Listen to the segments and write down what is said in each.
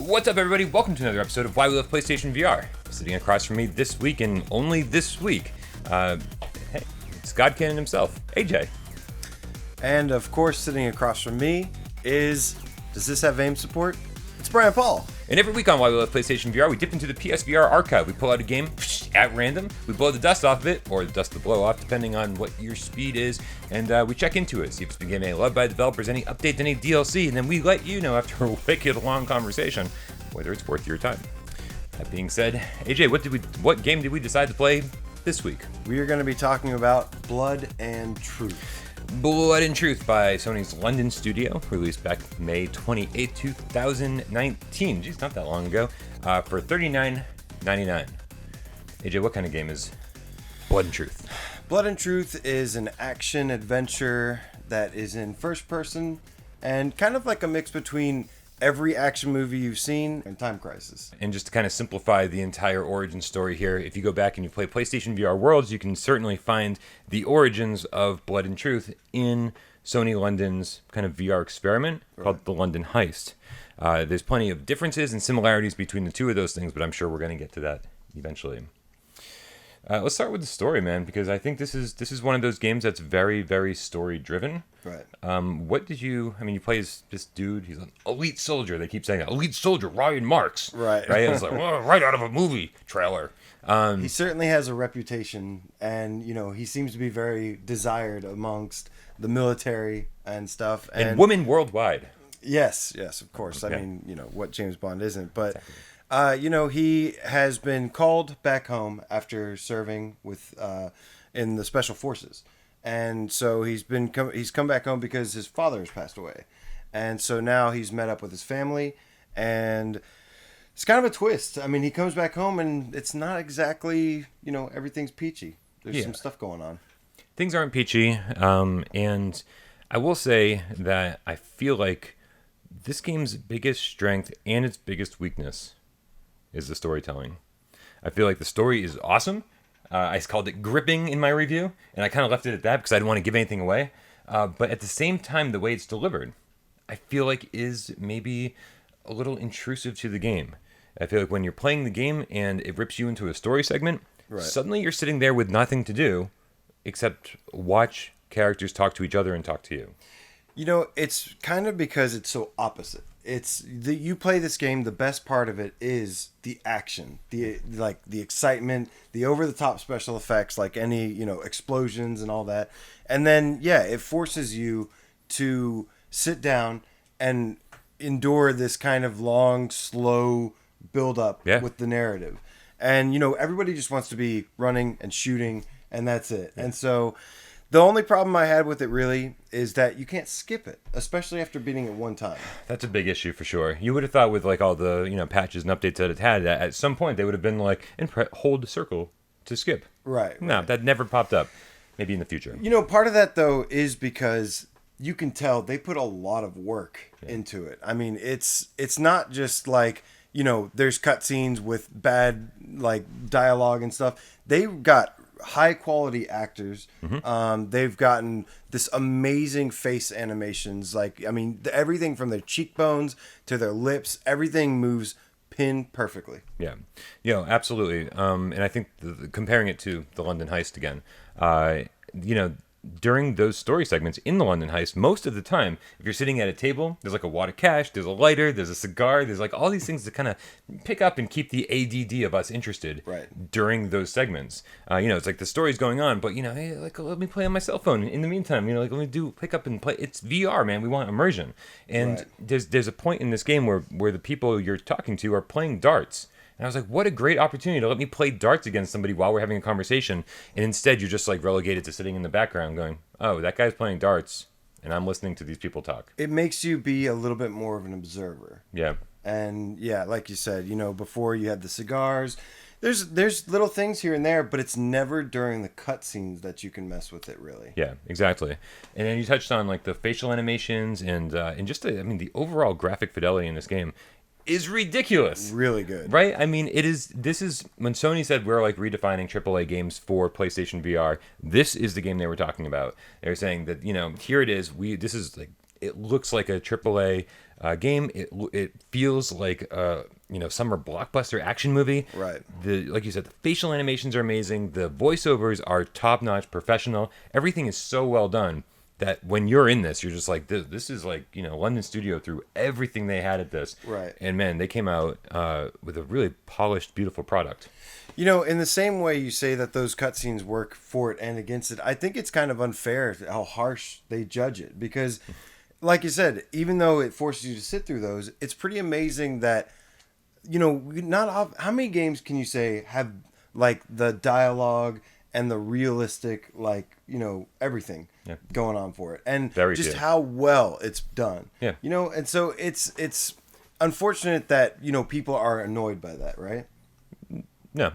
What's up, everybody? Welcome to another episode of Why We Love PlayStation VR. Sitting across from me this week and only this week, hey, it's Godkin himself, AJ. And of course, sitting across from me is, does this have AIM support? It's Bryan Paul. And every week on Why We Love PlayStation VR, we dip into the PSVR archive. We pull out a game at random, we blow the dust off of it, or the dust to blow off, depending on what your speed is, and we check into it, see if it's been getting any love by developers, any updates, any DLC, and then we let you know after a wicked long conversation whether it's worth your time. That being said, AJ, what game did we decide to play this week? We are going to be talking about Blood and Truth. Blood and Truth by Sony's London studio, released back May 28, 2019. Geez, not that long ago, for $39.99. AJ, what kind of game is Blood and Truth? Blood and Truth is an action adventure that is in first person and kind of like a mix between every action movie you've seen and Time Crisis. And just to kind of simplify the entire origin story here, if you go back and you play PlayStation VR Worlds, you can certainly find the origins of Blood and Truth in Sony London's kind of VR experiment called the London Heist. There's plenty of differences and similarities between the two of those things, but I'm sure we're going to get to that eventually. Let's start with the story, man, because I think this is one of those games that's very, very story driven. Right. You play as this dude, he's an elite soldier. They keep saying that. Elite soldier, Ryan Marks. Right. It's like, right out of a movie trailer. He certainly has a reputation, and, he seems to be very desired amongst the military and stuff. And women worldwide. Yes, of course. Okay. I mean, what James Bond isn't, but... Exactly. He has been called back home after serving with in the special forces, and so he's come back home because his father has passed away, and so now he's met up with his family, and it's kind of a twist. I mean, he comes back home and it's not exactly everything's peachy. There's some stuff going on. Things aren't peachy, and I will say that I feel like this game's biggest strength and its biggest weakness is the storytelling. I feel like the story is awesome. I called it gripping in my review, and I kind of left it at that because I didn't want to give anything away. But at the same time, the way it's delivered, I feel like is maybe a little intrusive to the game. I feel like when you're playing the game and it rips you into a story segment, suddenly you're sitting there with nothing to do except watch characters talk to each other and talk to you. It's kind of because it's so opposite. You play this game, the best part of it is the action, the excitement, the over-the-top special effects, like any, explosions and all that. And then, it forces you to sit down and endure this kind of long, slow build-up with the narrative. And, everybody just wants to be running and shooting, and that's it. Yeah. And so... the only problem I had with it really is that you can't skip it, especially after beating it one time. That's a big issue for sure. You would have thought with like all the patches and updates that it had, that at some point they would have been like, hold the circle to skip. Right. No, that never popped up. Maybe in the future. Part of that though is because you can tell they put a lot of work into it. I mean, it's not just like there's cutscenes with bad like dialogue and stuff. They've got high quality actors. Mm-hmm. They've gotten this amazing face animations. Everything from their cheekbones to their lips, everything moves pin perfectly. Yeah, absolutely. And I think comparing it to the London Heist again, during those story segments in the London Heist, most of the time, if you're sitting at a table, there's like a wad of cash, there's a lighter, there's a cigar, there's like all these things to kind of pick up and keep the ADD of us interested during those segments. It's like the story's going on, but hey, like let me play on my cell phone in the meantime. Let me pick up and play. It's VR, man. We want immersion, and there's a point in this game where the people you're talking to are playing darts. And I was like, what a great opportunity to let me play darts against somebody while we're having a conversation. And instead, you're just like relegated to sitting in the background going, oh, that guy's playing darts, and I'm listening to these people talk. It makes you be a little bit more of an observer. Yeah. And like you said, before you had the cigars, there's little things here and there, but it's never during the cutscenes that you can mess with it, really. Yeah, exactly. And then you touched on like the facial animations and just the overall graphic fidelity in this game is ridiculous. Really good. Right? I mean, this is when Sony said we're like redefining AAA games for PlayStation VR, this is the game they were talking about. They were saying that, here it is, this is like it looks like a AAA game. It feels like a summer blockbuster action movie. Right. Like you said, the facial animations are amazing. The voiceovers are top notch, professional. Everything is so well done that when you're in this, you're just like, this is like, London Studio threw everything they had at this. Right. And man, they came out with a really polished, beautiful product. In the same way you say that those cutscenes work for it and against it, I think it's kind of unfair how harsh they judge it. Because, like you said, even though it forces you to sit through those, it's pretty amazing that, how many games can you say have, like, the dialogue and the realistic, like, everything going on for it. And Very just few. how well it's done. Yeah. And so it's unfortunate that, people are annoyed by that, right? No.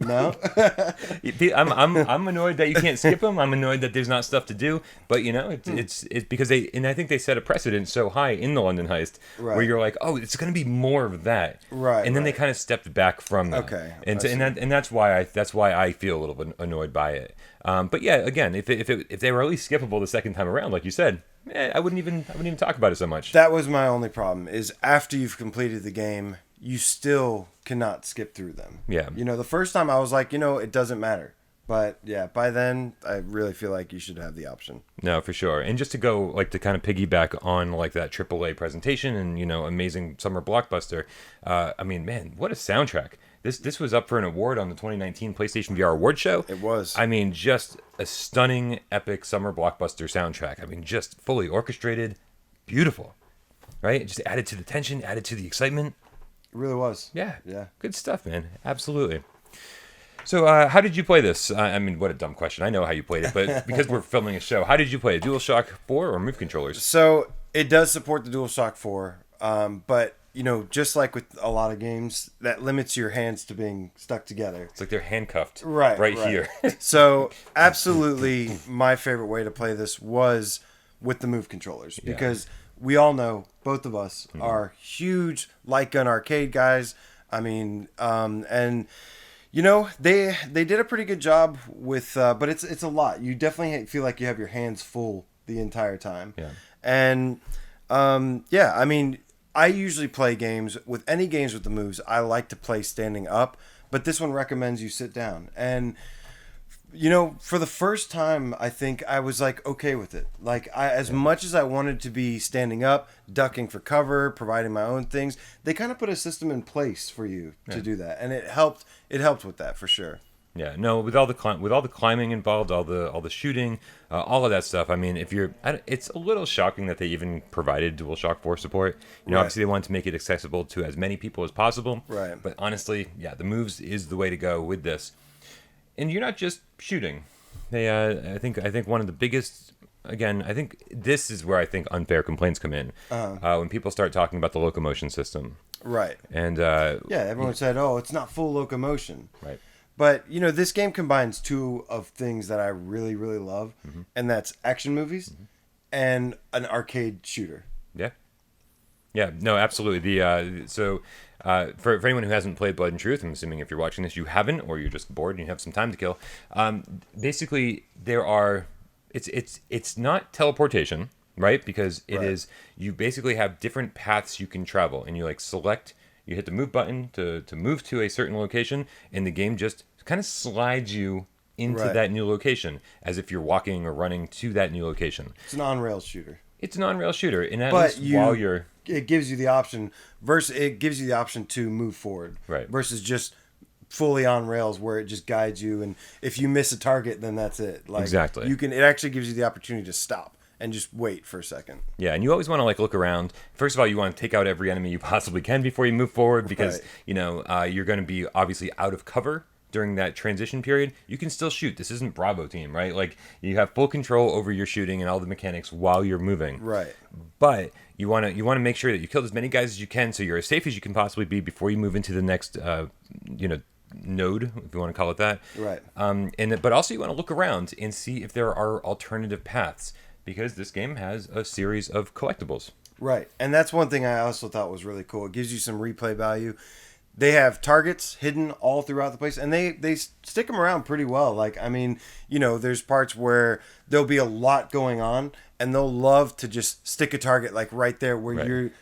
No? I'm annoyed that you can't skip them. I'm annoyed that there's not stuff to do. But it's because I think they set a precedent so high in the London Heist where you're like, oh, it's going to be more of that. Right. And then they kind of stepped back from that. Okay. And that's why I feel a little bit annoyed by it. But yeah, again, if they were at least skippable the second time around, like you said, I wouldn't even talk about it so much. That was my only problem. Is after you've completed the game, you still cannot skip through them. Yeah. The first time I was like, it doesn't matter. But yeah, by then I really feel like you should have the option. No, for sure. And just to go like to kind of piggyback on like that AAA presentation and amazing summer blockbuster. I mean, man, what a soundtrack! This was up for an award on the 2019 PlayStation VR Award Show. It was. I mean, just a stunning, epic summer blockbuster soundtrack. I mean, just fully orchestrated, beautiful, right? It just added to the tension, added to the excitement. It really was. Yeah. Yeah. Good stuff, man. Absolutely. So, how did you play this? I mean, what a dumb question. I know how you played it, but because we're filming a show, how did you play it? DualShock 4 or Move controllers? So, it does support the DualShock 4, but, just like with a lot of games, that limits your hands to being stuck together. It's like they're handcuffed right here. So, absolutely, my favorite way to play this was with the Move controllers, because we all know, both of us are huge light gun arcade guys. I mean, and they did a pretty good job with, but it's a lot. You definitely feel like you have your hands full the entire time. Yeah. And I mean, I usually play games with the moves. I like to play standing up, but this one recommends you sit down. And for the first time, I think I was like okay with it. Like as much as I wanted to be standing up, ducking for cover, providing my own things, they kind of put a system in place for you to do that, and it helped. It helped with that for sure. Yeah, no, with all the climbing involved, all the shooting, all of that stuff. I mean, it's a little shocking that they even provided DualShock 4 support. Obviously they wanted to make it accessible to as many people as possible. Right. But honestly, yeah, the moves is the way to go with this. And you're not just shooting. I think one of the biggest, again, I think this is where I think unfair complaints come in. When people start talking about the locomotion system. Right. And everyone said, "Oh, it's not full locomotion." Right. But this game combines two of things that I really, really love, and that's action movies and an arcade shooter. Yeah. Yeah. No, absolutely. For anyone who hasn't played Blood and Truth, I'm assuming if you're watching this, you haven't, or you're just bored and you have some time to kill. Basically, it's not teleportation, right? Because it is, you basically have different paths you can travel, and you you hit the move button to move to a certain location, and the game just kind of slides you into that new location as if you're walking or running to that new location. It's an on-rails shooter. It's an on-rails shooter, and it gives you the option to move forward, right? Versus just fully on rails where it just guides you, and if you miss a target, then that's it. Exactly. It actually gives you the opportunity to stop and just wait for a second. Yeah, and you always want to look around. First of all, you want to take out every enemy you possibly can before you move forward, because you're going to be obviously out of cover during that transition period. You can still shoot. This isn't Bravo Team, right? Like, you have full control over your shooting and all the mechanics while you're moving. Right. But you want to make sure that you killed as many guys as you can, so you're as safe as you can possibly be before you move into the next node, if you want to call it that. Right. But also you want to look around and see if there are alternative paths, because this game has a series of collectibles. Right. And that's one thing I also thought was really cool. It gives you some replay value. They have targets hidden all throughout the place, and they stick them around pretty well. Like, I mean, there's parts where there'll be a lot going on, and they'll love to just stick a target like right there where Right.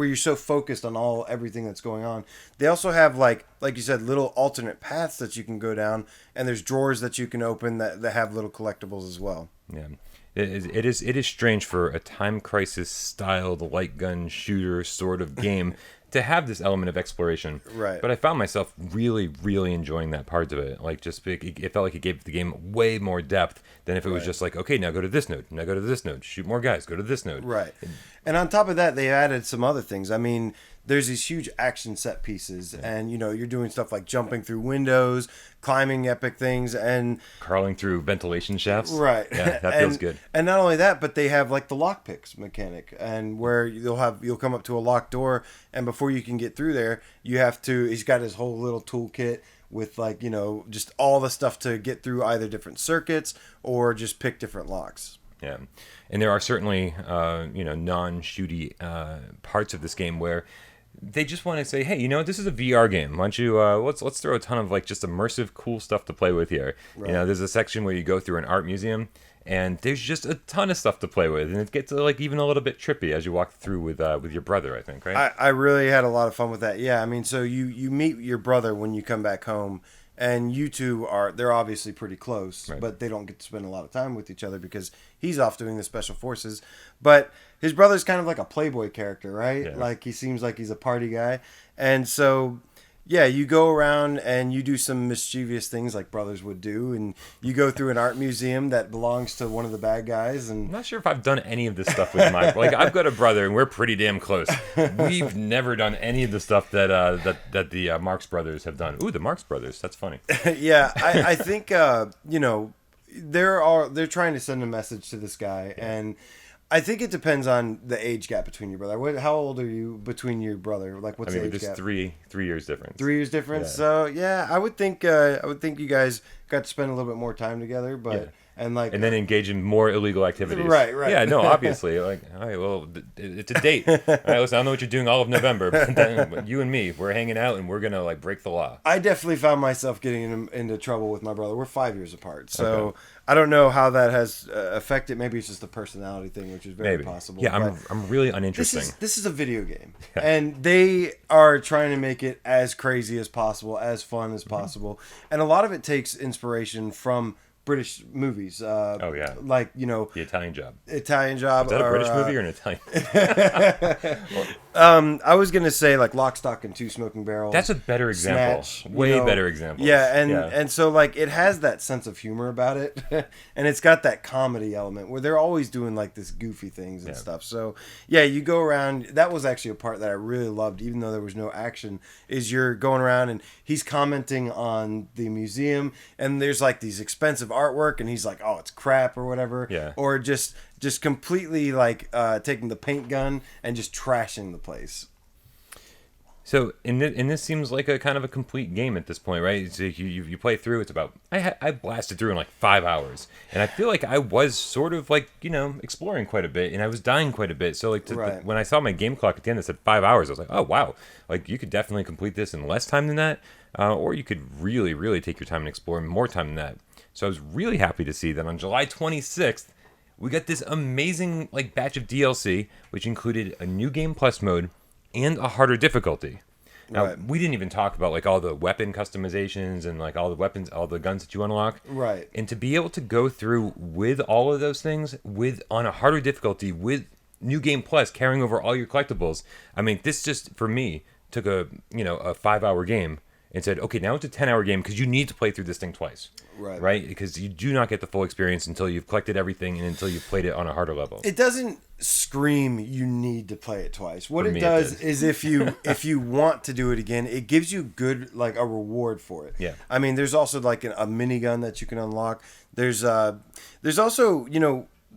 you're so focused on everything that's going on. They also have like you said, little alternate paths that you can go down, and there's drawers that you can open that have little collectibles as well. Yeah. It is strange for a Time Crisis styled light gun shooter sort of game to have this element of exploration. Right. But I found myself really, really enjoying that part of it. Like, just it felt like it gave the game way more depth than if it was just like, okay, now go to this node, now go to this node, shoot more guys, go to this node. Right. And on top of that, they added some other things. I mean, there's these huge action set pieces, and you're doing stuff like jumping through windows, climbing epic things, and Crawling through ventilation shafts. right. Yeah, that feels good. And not only that, but they have like the lockpicks mechanic, and where you'll come up to a locked door, and before you can get through there, he's got his whole little toolkit with just all the stuff to get through either different circuits or just pick different locks. Yeah, and there are certainly non-shooty parts of this game where they just want to say, hey, this is a VR game. Why don't you let's throw a ton of like just immersive, cool stuff to play with here. Right. There's a section where you go through an art museum, and there's just a ton of stuff to play with, and it gets like even a little bit trippy as you walk through with your brother, I think, right? I really had a lot of fun with that. Yeah, I mean, so you meet your brother when you come back home. And you two they're obviously pretty close, right. But they don't get to spend a lot of time with each other because he's off doing the special forces. But his brother's kind of like a playboy character, right? Yeah. Like he seems like he's a party guy. And so, yeah, you go around and you do some mischievous things like brothers would do. And you go through an art museum that belongs to one of the bad guys. And I'm not sure if I've done any of this stuff with my... Like, I've got a brother and we're pretty damn close. We've never done any of the stuff that the Marx brothers have done. Ooh, the Marx brothers. That's funny. Yeah, I think, they're trying to send a message to this guy. Yeah. And I think it depends on the age gap between your brother. How old are you between your brother? Like, what's the age gap? 3 years difference. 3 years difference. Yeah. So yeah, I would think you guys got to spend a little bit more time together, but. Yeah. And then engage in more illegal activities. Right. Yeah, no, obviously. Like, all right, well, it's a date. All right, listen, I don't know what you're doing all of November, but then you and me, we're hanging out and we're going to, like, break the law. I definitely found myself getting into trouble with my brother. We're 5 years apart, so okay. I don't know how that has affected. Maybe it's just a personality thing, which is very possible. Yeah, I'm really uninteresting. This is a video game, and they are trying to make it as crazy as possible, as fun as possible, and a lot of it takes inspiration from British movies. Like, The Italian Job. Italian Job. Is that a British movie or an Italian? I was going to say like Lock, Stock, and Two Smoking Barrels. That's a better example. Snatch, Way better example. Yeah, and so like it has that sense of humor about it. And it's got that comedy element where they're always doing like this goofy things and stuff. So yeah, you go around. That was actually a part that I really loved, even though there was no action, is you're going around and he's commenting on the museum, and there's like these expensive artwork, and he's like, oh, it's crap or whatever. Yeah. Or just completely like taking the paint gun and just trashing the place. So and this seems like a kind of a complete game at this point, right? So you play through. It's about I blasted through in like 5 hours, and I feel like I was sort of like exploring quite a bit, and I was dying quite a bit. So like when I saw my game clock at the end that said 5 hours, I was like, oh wow, like you could definitely complete this in less time than that, or you could really really take your time and explore in more time than that. So I was really happy to see that on July 26th, we got this amazing like batch of DLC, which included a new Game Plus mode and a harder difficulty. Now, we didn't even talk about like all the weapon customizations and like all the weapons, all the guns that you unlock. Right. And to be able to go through with all of those things on a harder difficulty with New Game Plus carrying over all your collectibles. I mean, this just for me took a 5-hour game and said, okay, now it's a 10-hour game because you need to play through this thing twice. Right? Because you do not get the full experience until you've collected everything and until you've played it on a harder level. It doesn't scream you need to play it twice. What it does is if you want to do it again, it gives you good like a reward for it. Yeah. I mean, there's also like a minigun that you can unlock. There's also,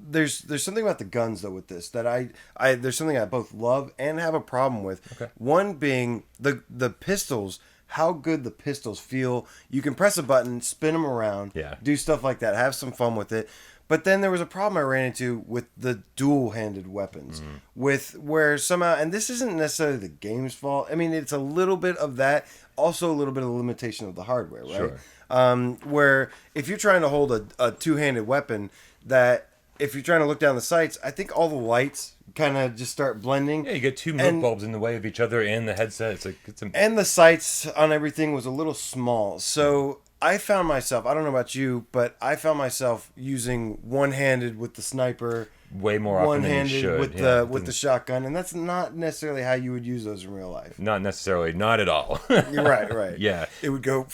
there's something about the guns though with this that I there's something I both love and have a problem with. Okay. One being the pistols. How good the pistols feel. You can press a button, spin them around, do stuff like that, have some fun with it. But then there was a problem I ran into with the dual-handed weapons, with where somehow, and this isn't necessarily the game's fault. I mean, it's a little bit of that, also a little bit of limitation of the hardware, right? Sure. Where if you're trying to hold a two-handed weapon that if you're trying to look down the sights, I think all the lights kind of just start blending. Yeah, you get two milk bulbs in the way of each other and the headset. And the sights on everything was a little small. So I found myself, I don't know about you, but I found myself using one-handed with the sniper, way more often than you should. With the shotgun, and that's not necessarily how you would use those in real life. Not necessarily, not at all. Right. Yeah. It would go.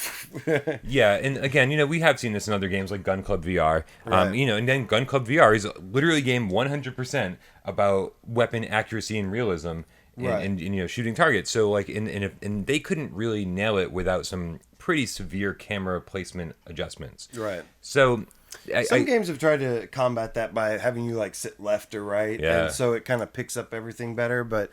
Yeah, and again, we have seen this in other games like Gun Club VR. Right. And then Gun Club VR is literally a game 100% about weapon accuracy and realism. And shooting targets. So and they couldn't really nail it without some pretty severe camera placement adjustments. Right. So some games have tried to combat that by having you sit left or right, and so it kind of picks up everything better. But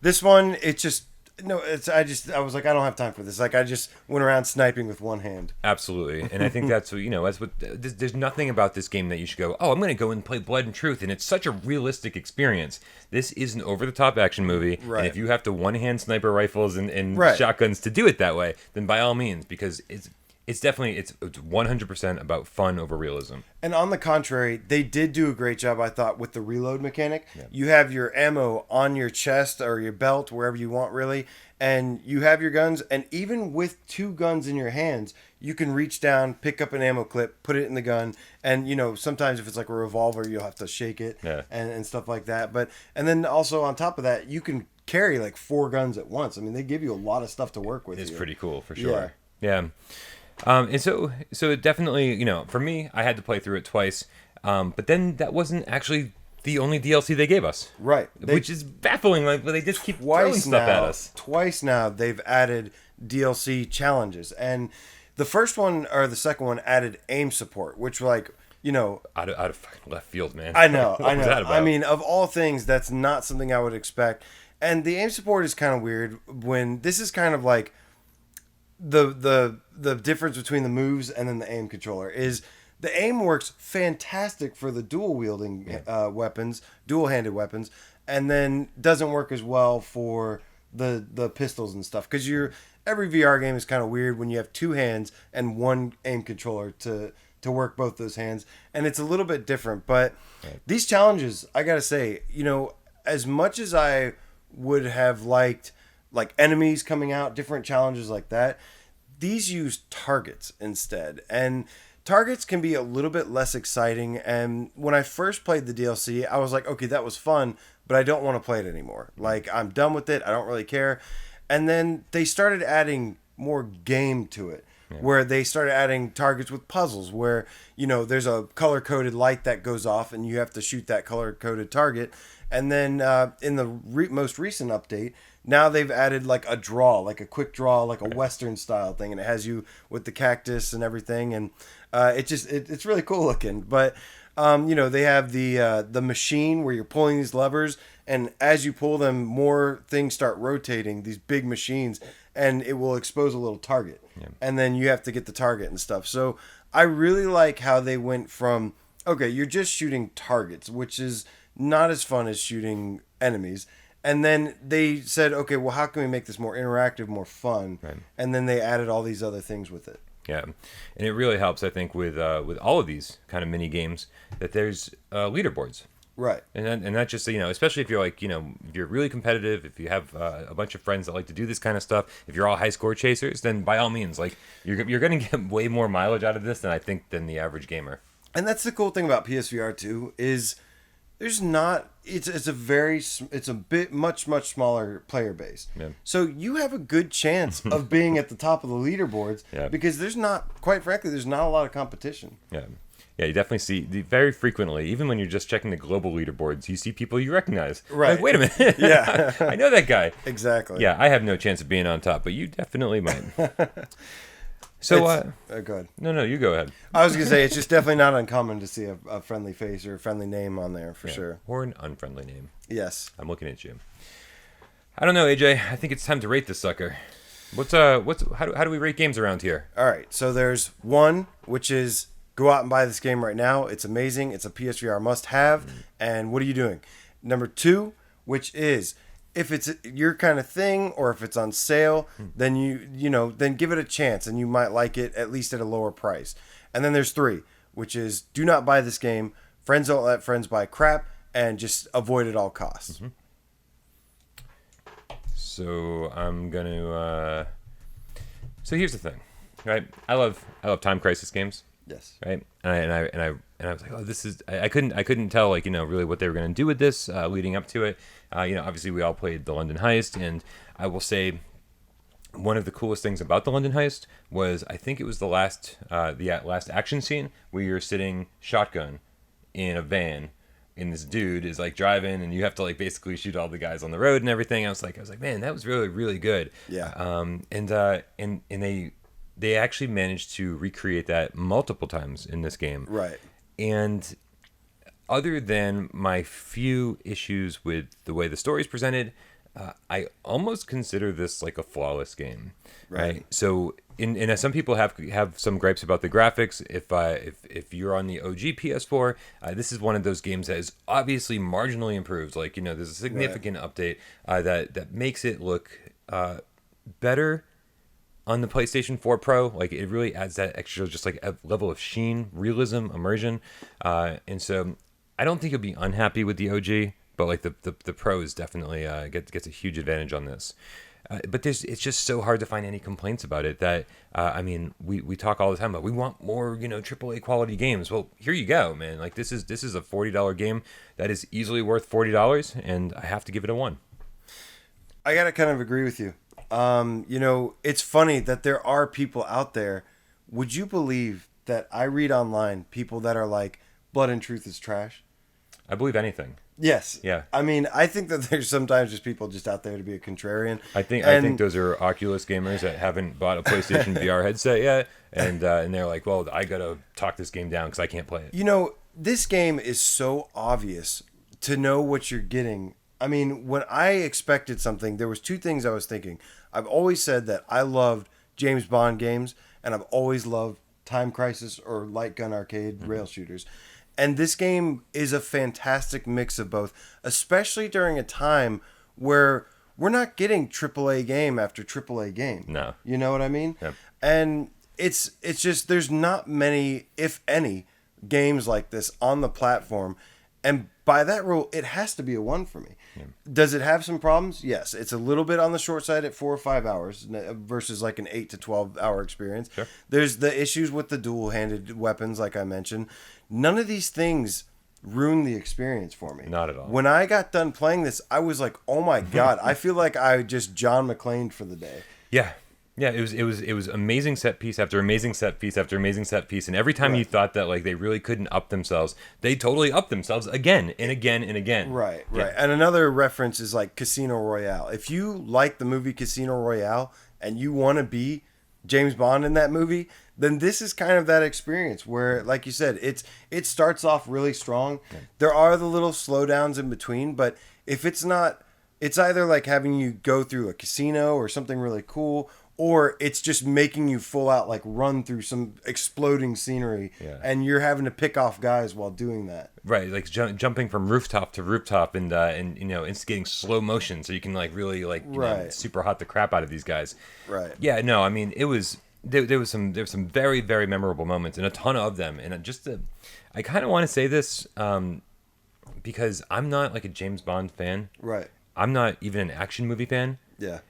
this one, I was like, I don't have time for this. I just went around sniping with one hand. Absolutely, and I think that's what there's nothing about this game that you should go, oh, I'm going to go and play Blood and Truth, and it's such a realistic experience. This is an over-the-top action movie, right. And if you have to one-hand sniper rifles and right. shotguns to do it that way, then by all means, because it's definitely 100% about fun over realism. And on the contrary, they did do a great job, I thought, with the reload mechanic. Yeah. You have your ammo on your chest or your belt, wherever you want, really, and you have your guns. And even with two guns in your hands, you can reach down, pick up an ammo clip, put it in the gun, and sometimes if it's like a revolver, you'll have to shake it and stuff like that. And then also on top of that, you can carry 4 guns at once. I mean, they give you a lot of stuff to work with. It's pretty cool for sure. Yeah. And so it definitely, for me, I had to play through it twice. But then that wasn't actually the only DLC they gave us. Right. Which is baffling. They just keep throwing stuff at us. Twice now they've added DLC challenges. And the first one or the second one added aim support, which out of fucking left field, man. I know. What was that about? I mean, of all things, that's not something I would expect. And the aim support is kind of weird when this is kind of like the difference between the moves and then the aim controller is the aim works fantastic for the dual wielding weapons, dual handed weapons, and then doesn't work as well for the pistols and stuff because every VR game is kind of weird when you have 2 hands and one aim controller to work both those hands, and it's a little bit different. But these challenges, I gotta say, as much as I would have liked enemies coming out, different challenges like that, these use targets instead, and targets can be a little bit less exciting. And when I first played the DLC, I was like, okay, that was fun, but I don't want to play it anymore. I'm done with it. I don't really care. And then they started adding more game to it, where they started adding targets with puzzles where, there's a color-coded light that goes off and you have to shoot that color-coded target. And then in the most recent update, now they've added a draw, a quick draw, a Western style thing, and it has you with the cactus and everything, and it's really cool looking. But they have the machine where you're pulling these levers, and as you pull them, more things start rotating. These big machines, and it will expose a little target, and then you have to get the target and stuff. So I really like how they went from you're just shooting targets, which is not as fun as shooting enemies. And then they said, okay, well, how can we make this more interactive, more fun? Right. And then they added all these other things with it. Yeah, and it really helps, I think, with all of these kind of mini games that there's leaderboards. Right. And that just, especially if you're if you're really competitive, if you have a bunch of friends that like to do this kind of stuff, if you're all high score chasers, then by all means, you're going to get way more mileage out of this than the average gamer. And that's the cool thing about PSVR 2 is there's not it's a bit much smaller player base. Yeah. So you have a good chance of being at the top of the leaderboards because there's not a lot of competition. Yeah. Yeah, you definitely see very frequently, even when you're just checking the global leaderboards, you see people you recognize. Right. Wait a minute. Yeah. I know that guy. Exactly. Yeah, I have no chance of being on top, but you definitely might. So, go ahead. No, you go ahead. I was going to say, it's just definitely not uncommon to see a friendly face or a friendly name on there, for sure. Or an unfriendly name. Yes. I'm looking at you. I don't know, AJ. I think it's time to rate this sucker. How do we rate games around here? All right. So there's 1, which is go out and buy this game right now. It's amazing. It's a PSVR must-have. And what are you doing? Number 2, which is if it's your kind of thing or if it's on sale, then then give it a chance and you might like it at least at a lower price. And then there's 3, which is do not buy this game friends don't let friends buy crap, and just avoid at all costs. Mm-hmm. So I'm gonna. So here's the thing, right? I love time crisis games. Yes. Right. And I was like, oh, this is. I couldn't tell like really what they were gonna do with this leading up to it. Obviously we all played the London Heist, and I will say, one of the coolest things about the London Heist was I think it was the last action scene where you're sitting shotgun in a van. And this dude is like driving, and you have to like basically shoot all the guys on the road and everything. I was like, man, that was really, really good. Yeah. And they actually managed to recreate that multiple times in this game. Right. And other than my few issues with the way the story is presented, I almost consider this like a flawless game. Right. So, some people have some gripes about the graphics. If you're on the OG PS4, this is one of those games that is obviously marginally improved. Like there's a significant update that makes it look better on the PlayStation 4 Pro. Like it really adds that extra just like a level of sheen, realism, immersion, and so I don't think you'll be unhappy with the OG. But like the pros definitely gets a huge advantage on this. But it's just so hard to find any complaints about it. That we talk all the time about we want more AAA quality games. Well, here you go, man. Like this is a $40 game that is easily worth $40, and I have to give it a 1. I gotta kind of agree with you. It's funny that there are people out there. Would you believe that I read online people that are like, Blood and Truth is trash? I believe anything. Yes. Yeah. I mean, I think that there's sometimes just people just out there to be a contrarian. I think those are Oculus gamers that haven't bought a PlayStation VR headset yet, and they're like, well, I gotta talk this game down because I can't play it. This game is so obvious to know what you're getting. I mean, when I expected something, there was 2 things I was thinking. I've always said that I loved James Bond games, and I've always loved Time Crisis or light gun arcade rail shooters. And this game is a fantastic mix of both, especially during a time where we're not getting AAA game after AAA game. No. You know what I mean? Yep. And it's just there's not many, if any, games like this on the platform. And by that rule, it has to be a 1 for me. Yeah. Does it have some problems? Yes. It's a little bit on the short side at 4 or 5 hours versus like an 8 to 12 hour experience. Sure. There's the issues with the dual-handed weapons, like I mentioned. None of these things ruin the experience for me. Not at all. When I got done playing this, I was like, oh my God, I feel like I just John McClaned for the day. Yeah. Yeah, it was amazing set piece after amazing set piece after amazing set piece, and every time you thought that like they really couldn't up themselves, they totally up themselves again and again and again. Right. And another reference is like Casino Royale. If you like the movie Casino Royale and you want to be James Bond in that movie, then this is kind of that experience where, like you said, it starts off really strong. Yeah. There are the little slowdowns in between, but if it's not, it's either like having you go through a casino or something really cool, or it's just making you full out like run through some exploding scenery, and you're having to pick off guys while doing that. Right, like jumping from rooftop to rooftop and instigating slow motion so you can like really like super hot the crap out of these guys. Right. Yeah. No, I mean it was there was some very, very memorable moments and a ton of them, and I kind of want to say this because I'm not like a James Bond fan. Right. I'm not even an action movie fan. Yeah.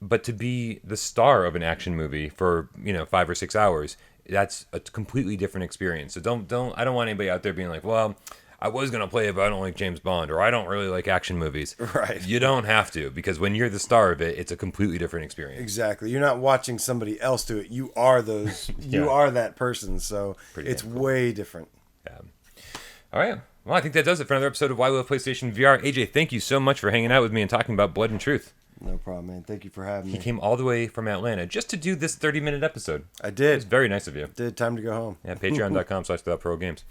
But to be the star of an action movie for 5 or 6 hours, that's a completely different experience. So I don't want anybody out there being like, well, I was gonna play it, but I don't like James Bond, or I don't really like action movies. Right. You don't have to, because when you're the star of it, it's a completely different experience. Exactly. You're not watching somebody else do it. You are those. You are that person. So it's way different. Yeah. All right. Well, I think that does it for another episode of Why We Love PlayStation VR. AJ, thank you so much for hanging out with me and talking about Blood and Truth. No problem, man. Thank you for having me. He came all the way from Atlanta just to do this 30-minute episode. I did. It's very nice of you. Time to go home. Yeah, patreon.com/withoutprogames.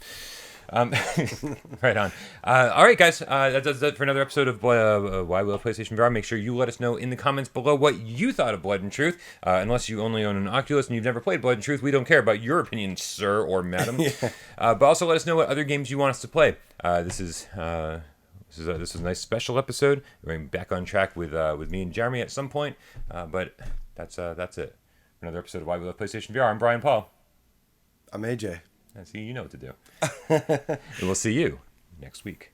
Right on. All right, guys. That does it for another episode of Why We Love PlayStation VR. Make sure you let us know in the comments below what you thought of Blood and Truth. Unless you only own an Oculus and you've never played Blood and Truth, we don't care about your opinion, sir or madam. But also let us know what other games you want us to play. This is a nice special episode. We're going back on track with me and Jeremy at some point. But that's it. For another episode of Why We Love PlayStation VR. I'm Bryan Paul. I'm AJ. I see you know what to do. And we'll see you next week.